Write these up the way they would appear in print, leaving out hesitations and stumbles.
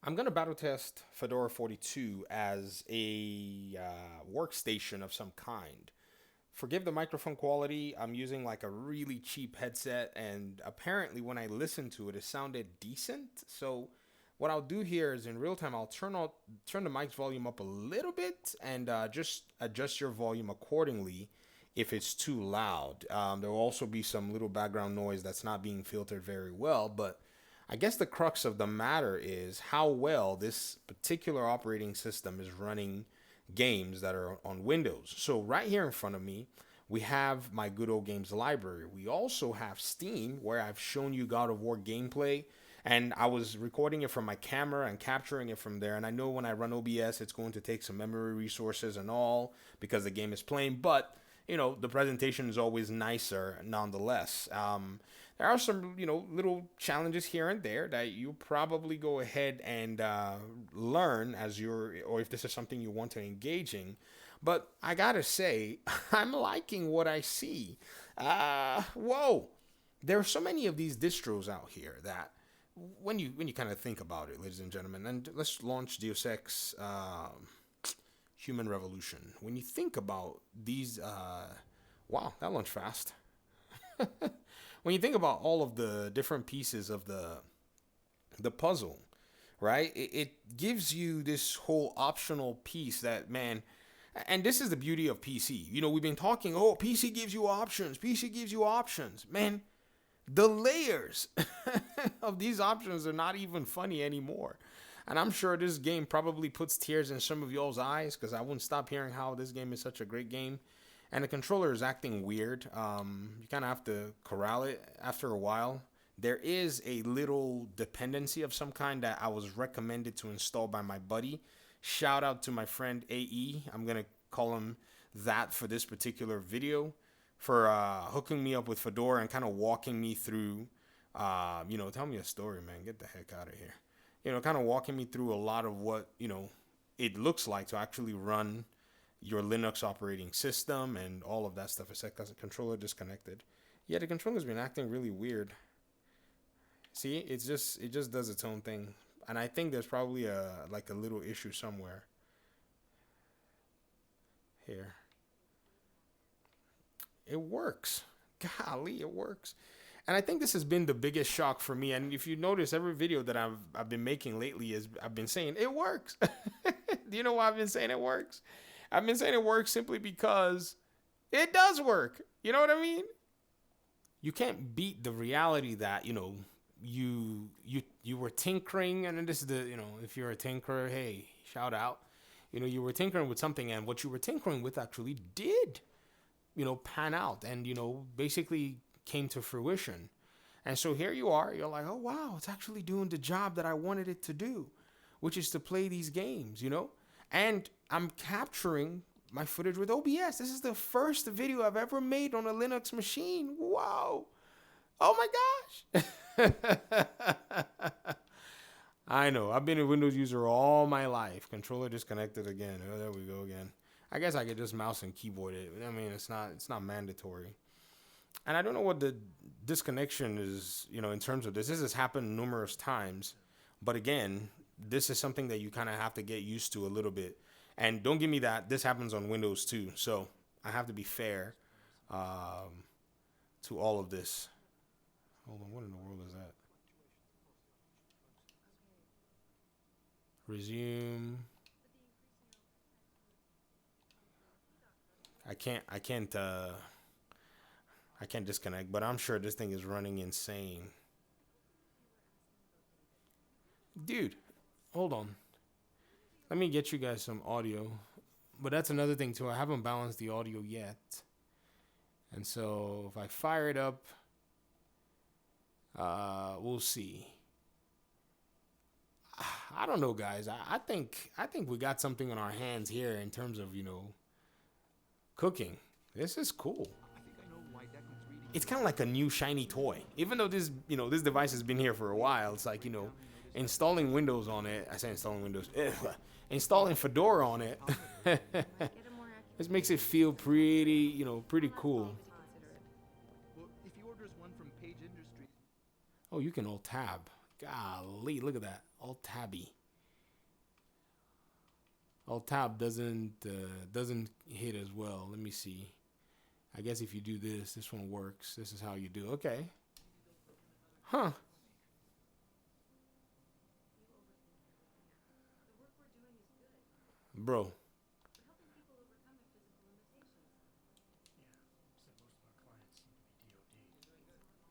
I'm going to battle test Fedora 42 as a workstation of some kind. Forgive the microphone quality. I'm using like a really cheap headset, and apparently, when I listened to it, it sounded decent. So, what I'll do here is in real time, I'll turn the mic's volume up a little bit and just adjust your volume accordingly if it's too loud. There will also be some little background noise that's not being filtered very well, but I guess the crux of the matter is how well this particular operating system is running games that are on Windows. So right here in front of me, we have my good old games library. We also have Steam, where I've shown you God of War gameplay, and I was recording it from my camera and capturing it from there. And I know when I run OBS, it's going to take some memory resources and all because the game is playing, but the presentation is always nicer nonetheless. There are some, little challenges here and there that you probably go ahead and learn as or if this is something you want to engage in. But I gotta say, I'm liking what I see. Whoa, there are so many of these distros out here that when you kind of think about it, ladies and gentlemen, and let's launch Deus Ex Human Revolution. When you think about these, wow, that launched fast. When you think about all of the different pieces of the puzzle, right? It gives you this whole optional piece that, man, and this is the beauty of PC. We've been talking, oh, PC gives you options. PC gives you options. Man, the layers of these options are not even funny anymore. And I'm sure this game probably puts tears in some of y'all's eyes because I wouldn't stop hearing how this game is such a great game. And the controller is acting weird. You kind of have to corral it after a while. There is a little dependency of some kind that I was recommended to install by my buddy. Shout out to my friend AE. I'm going to call him that for this particular video, for hooking me up with Fedora and kind of walking me through, tell me a story, man. Get the heck out of here. Kind of walking me through a lot of what, it looks like to actually run your Linux operating system and all of that stuff. It's like the controller disconnected. Yeah, the controller's been acting really weird. See, it just does its own thing. And I think there's probably a little issue somewhere. Here. It works. Golly, it works. And I think this has been the biggest shock for me. And if you notice, every video that I've been making lately is I've been saying it works. Do you know why I've been saying it works? I've been saying it works simply because it does work. You know what I mean? You can't beat the reality that, you were tinkering, and this is if you're a tinkerer, hey, shout out. You were tinkering with something, and what you were tinkering with actually did, pan out and, basically came to fruition. And so here you are, you're like, oh wow, it's actually doing the job that I wanted it to do, which is to play these games, And I'm capturing my footage with OBS. This is the first video I've ever made on a Linux machine. Wow. Oh my gosh. I know. I've been a Windows user all my life. Controller disconnected again. Oh, there we go again. I guess I could just mouse and keyboard it. I mean, it's not mandatory. And I don't know what the disconnection is, in terms of this. This has happened numerous times. But again, this is something that you kind of have to get used to a little bit. And don't give me that. This happens on Windows too. So I have to be fair to all of this. Hold on. What in the world is that? Resume. I can't disconnect, but I'm sure this thing is running insane. Dude, hold on. Let me get you guys some audio. But that's another thing too. I haven't balanced the audio yet. And so if I fire it up, we'll see. I don't know, guys. I think we got something on our hands here in terms of, cooking. This is cool. It's kind of like a new shiny toy. Even though this device has been here for a while, it's like, installing Windows on it. I say installing Windows. Installing Fedora on it. This makes it feel pretty cool. Oh, you can alt tab. Golly, look at that. Alt tabby. Alt tab doesn't hit as well. Let me see. I guess if you do this, this one works. This is how you do. Okay. Huh. Bro.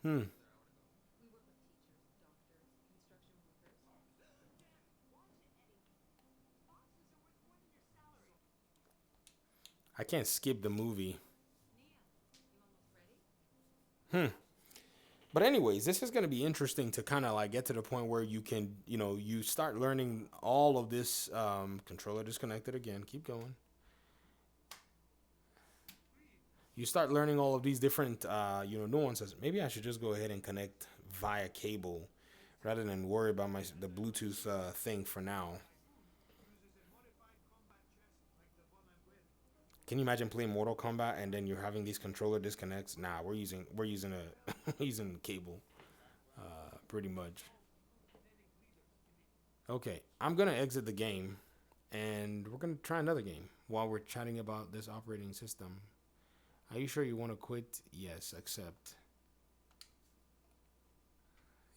Hmm. I can't skip the movie. Hmm. But anyways, this is going to be interesting to kind of like get to the point where you can, you start learning all of this. Controller disconnected again. Keep going. You start learning all of these different, nuances. Maybe I should just go ahead and connect via cable rather than worry about the Bluetooth thing for now. Can you imagine playing Mortal Kombat and then you're having these controller disconnects? Nah, we're using a using cable, pretty much. Okay, I'm gonna exit the game, and we're gonna try another game while we're chatting about this operating system. Are you sure you want to quit? Yes, accept.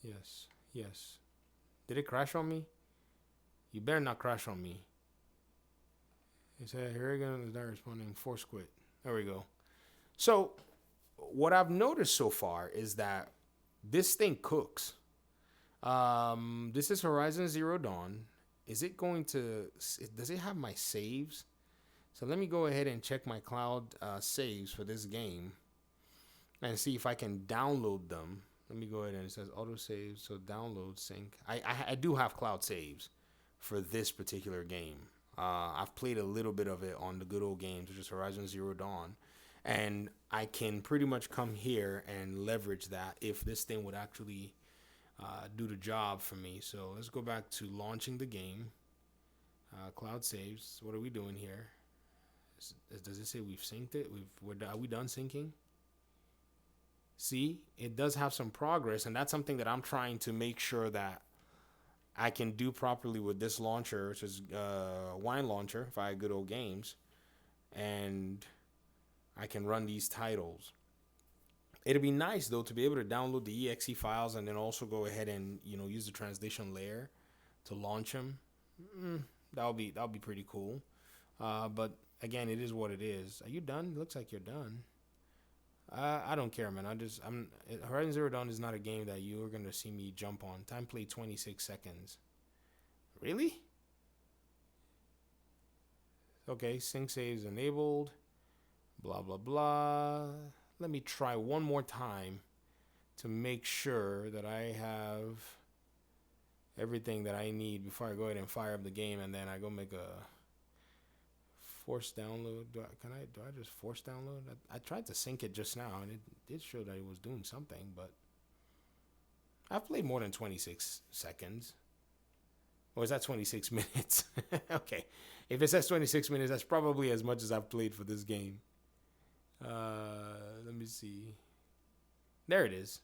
Yes, yes. Did it crash on me? You better not crash on me. It said here again is not responding. Force quit. There we go. So what I've noticed so far is that this thing cooks. This is Horizon Zero Dawn. Is it going to? Does it have my saves? So let me go ahead and check my cloud saves for this game and see if I can download them. Let me go ahead and it says auto save. So download sync. I do have cloud saves for this particular game. I've played a little bit of it on the good old games, which is Horizon Zero Dawn, and I can pretty much come here and leverage that if this thing would actually do the job for me. So let's go back to launching the game. Cloud saves. What are we doing here? Does it say we've synced it? Are we done syncing? See, it does have some progress, and that's something that I'm trying to make sure that I can do properly with this launcher, which is Wine Launcher via Good Old Games, and I can run these titles. It'd be nice though to be able to download the exe files and then also go ahead and use the translation layer to launch them. That'll be pretty cool. But again, it is what it is. Are you done? Looks like you're done. I don't care, man. Horizon Zero Dawn is not a game that you are gonna see me jump on. Time played 26 seconds. Really? Okay, sync saves enabled. Blah blah blah. Let me try one more time to make sure that I have everything that I need before I go ahead and fire up the game, and then I go make a force download. Do I just force download? I tried to sync it just now, and it did show that it was doing something, but I've played more than 26 seconds. Or is that 26 minutes? Okay. If it says 26 minutes, that's probably as much as I've played for this game. Let me see. There it is.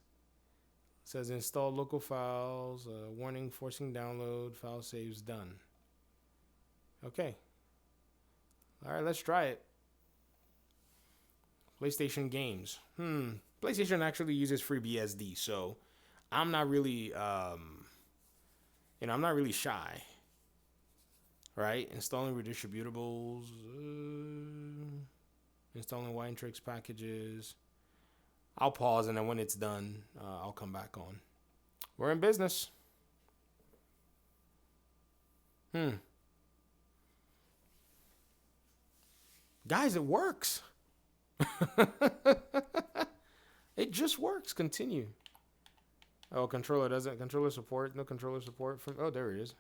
It says install local files. Warning, forcing download. File saves done. Okay. All right, let's try it. PlayStation games. PlayStation actually uses FreeBSD, so I'm not really, I'm not really shy. Right? Installing redistributables. Installing Winetrix packages. I'll pause, and then when it's done, I'll come back on. We're in business. Guys, it works. It just works. Continue. Oh, controller doesn't. Controller support. No controller support. Oh, there it is.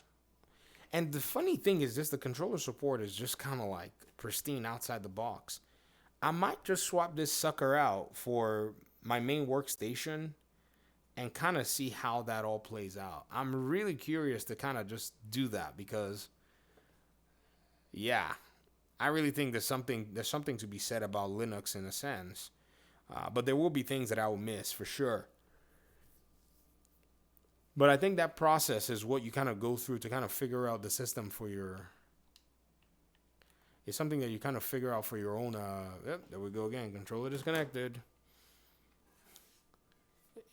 And the funny thing is just the controller support is just kind of like pristine outside the box. I might just swap this sucker out for my main workstation and kind of see how that all plays out. I'm really curious to kind of just do that because, yeah, I really think there's something to be said about Linux in a sense. But there will be things that I will miss for sure. But I think that process is what you kind of go through to kind of figure out the system for your It's something that you kind of figure out for your own. Yep, there we go again. Controller disconnected.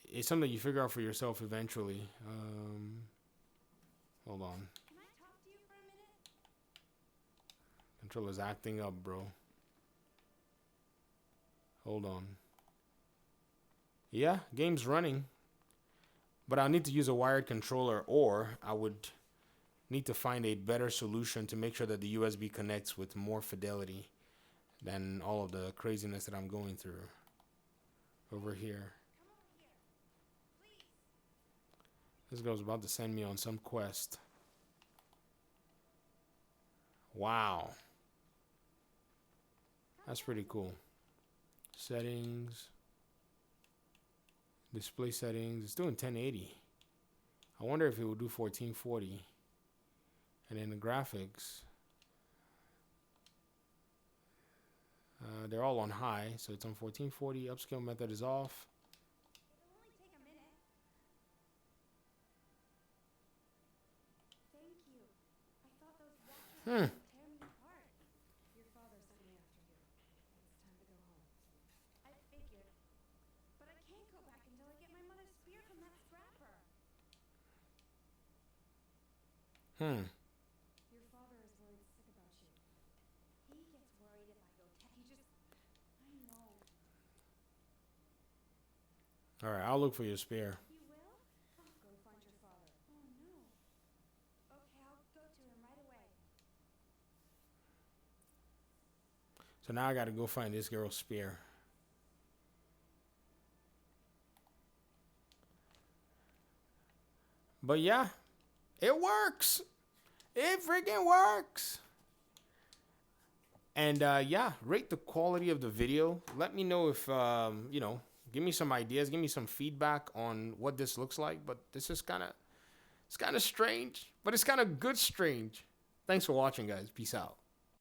It's something you figure out for yourself eventually. Hold on. Can I talk to you for a minute? Controller's acting up, bro. Hold on. Yeah, game's running. But I'll need to use a wired controller, or I would need to find a better solution to make sure that the USB connects with more fidelity than all of the craziness that I'm going through over here. Come over here. Please. This girl's about to send me on some quest. Wow. That's pretty cool. Settings. Display settings. It's doing 1080. I wonder if it will do 1440. And then the graphics. They're all on high, so it's on 1440. Upscale method is off. It'll only take a minute. Thank you. I thought those watchers would tear me apart. Your father sent me after you. It's time to go home. I figured. But I can't go back until I get my mother's spear from that scrapper. Your father is worried sick about you. He gets worried if I go he just... I know. Alright, I'll look for your spear. You will? I'll go find your father. Oh no. Okay, I'll go to him right away. So now I gotta go find this girl's spear. But yeah, it works. It freaking works. And yeah, rate the quality of the video. Let me know if, you know, give me some ideas. Give me some feedback on what this looks like. But this is it's kind of strange. But it's kind of good strange. Thanks for watching, guys. Peace out.